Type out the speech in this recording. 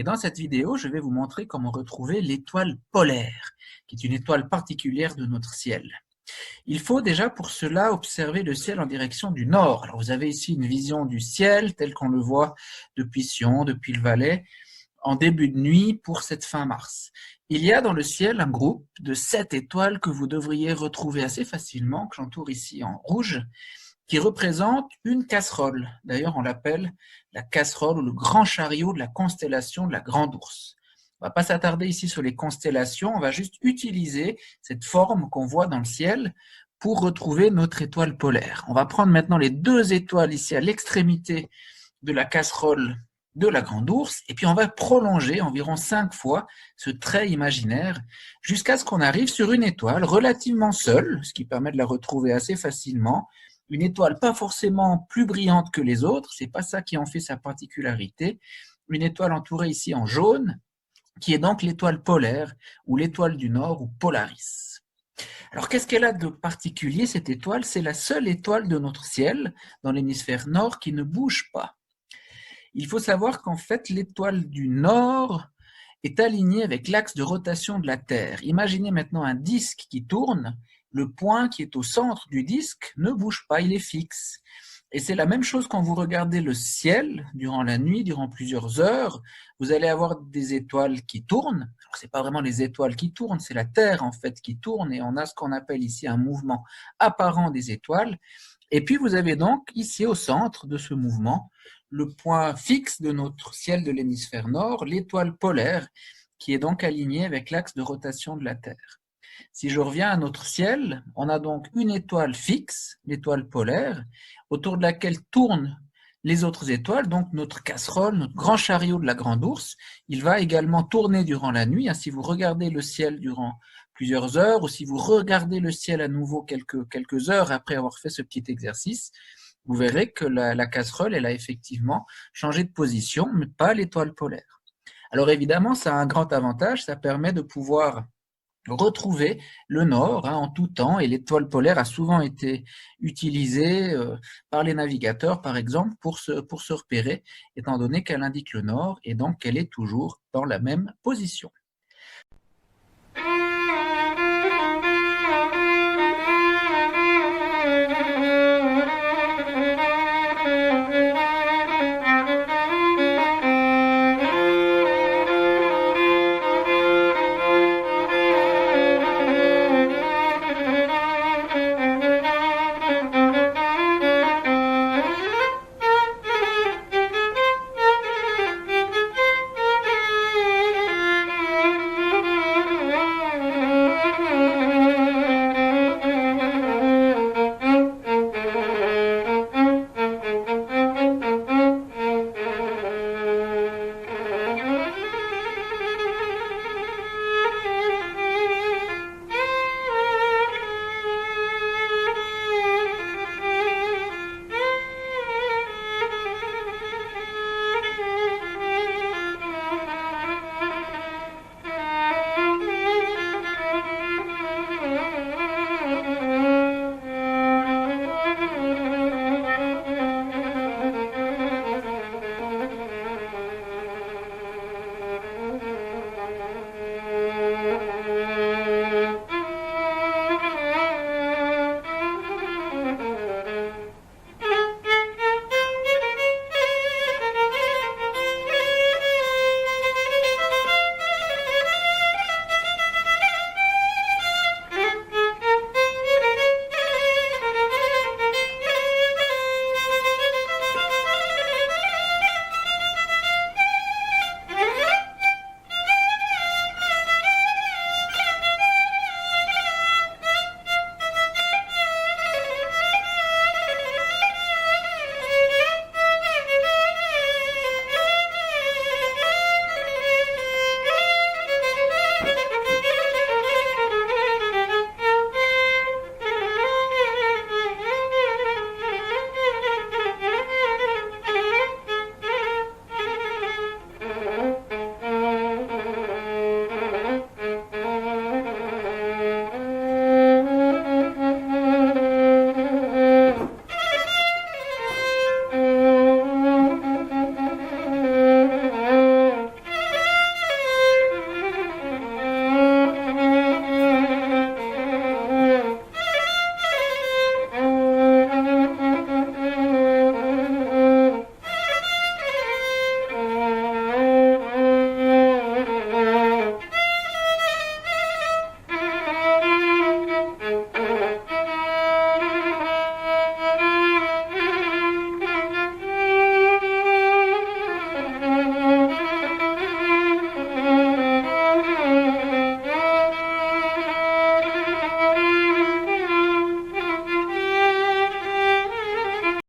Et dans cette vidéo, je vais vous montrer comment retrouver l'étoile polaire, qui est une étoile particulière de notre ciel. Il faut déjà pour cela observer le ciel en direction du nord. Alors vous avez ici une vision du ciel tel qu'on le voit depuis Sion, depuis le Valais, en début de nuit pour cette fin mars. Il y a dans le ciel un groupe de 7 étoiles que vous devriez retrouver assez facilement, que j'entoure ici en rouge, qui représente une casserole. D'ailleurs, on l'appelle la casserole ou le grand chariot de la constellation de la Grande Ourse. On ne va pas s'attarder ici sur les constellations, on va juste utiliser cette forme qu'on voit dans le ciel pour retrouver notre étoile polaire. On va prendre maintenant les 2 étoiles ici à l'extrémité de la casserole de la Grande Ourse, et puis on va prolonger environ 5 fois ce trait imaginaire jusqu'à ce qu'on arrive sur une étoile relativement seule, ce qui permet de la retrouver assez facilement, une étoile pas forcément plus brillante que les autres, c'est pas ça qui en fait sa particularité, une étoile entourée ici en jaune, qui est donc l'étoile polaire, ou l'étoile du Nord, ou Polaris. Alors qu'est-ce qu'elle a de particulier cette étoile? C'est la seule étoile de notre ciel, dans l'hémisphère nord, qui ne bouge pas. Il faut savoir qu'en fait, l'étoile du Nord est alignée avec l'axe de rotation de la Terre. Imaginez maintenant un disque qui tourne, le point qui est au centre du disque ne bouge pas, il est fixe. Et c'est la même chose quand vous regardez le ciel durant la nuit, durant plusieurs heures, vous allez avoir des étoiles qui tournent. Alors, c'est pas vraiment les étoiles qui tournent, c'est la Terre en fait qui tourne, et on a ce qu'on appelle ici un mouvement apparent des étoiles. Et puis vous avez donc ici au centre de ce mouvement le point fixe de notre ciel de l'hémisphère nord, l'étoile polaire, qui est donc alignée avec l'axe de rotation de la Terre. Si je reviens à notre ciel, on a donc une étoile fixe, l'étoile polaire, autour de laquelle tournent les autres étoiles, donc notre casserole, notre grand chariot de la Grande Ourse. Il va également tourner durant la nuit. Si vous regardez le ciel durant plusieurs heures, ou si vous regardez le ciel à nouveau quelques heures après avoir fait ce petit exercice, vous verrez que la casserole, elle a effectivement changé de position, mais pas l'étoile polaire. Alors évidemment, ça a un grand avantage, ça permet de pouvoir retrouver le nord en tout temps, et l'étoile polaire a souvent été utilisée par les navigateurs, par exemple, pour se repérer, étant donné qu'elle indique le nord, et donc qu'elle est toujours dans la même position.